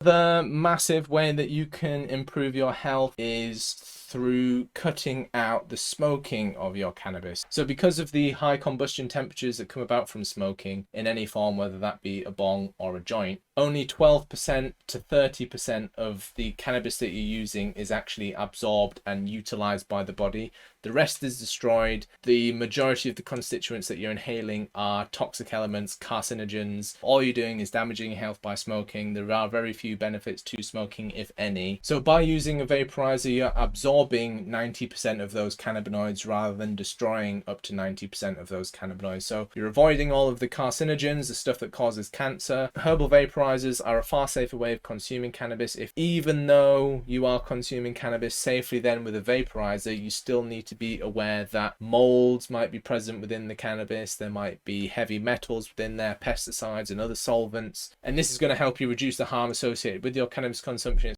The massive way that you can improve your health is through cutting out the smoking of your cannabis. So because of the high combustion temperatures that come about from smoking in any form, whether that be a bong or a joint, only 12% to 30% of the cannabis that you're using is actually absorbed and utilized by the body. The rest is destroyed. The majority of the constituents that you're inhaling are toxic elements, carcinogens. All you're doing is damaging your health by smoking. There are very few benefits to smoking, if any. So by using a vaporizer, you're absorbing 90% of those cannabinoids rather than destroying up to 90% of those cannabinoids. So you're avoiding all of the carcinogens, the stuff that causes cancer. Herbal vaporizers are a far safer way of consuming cannabis. If even though you are consuming cannabis safely, then with a vaporizer, you still need to be aware that molds might be present within the cannabis. There might be heavy metals within there, pesticides and other solvents. And this is going to help you reduce the harm associated with your cannabis consumption.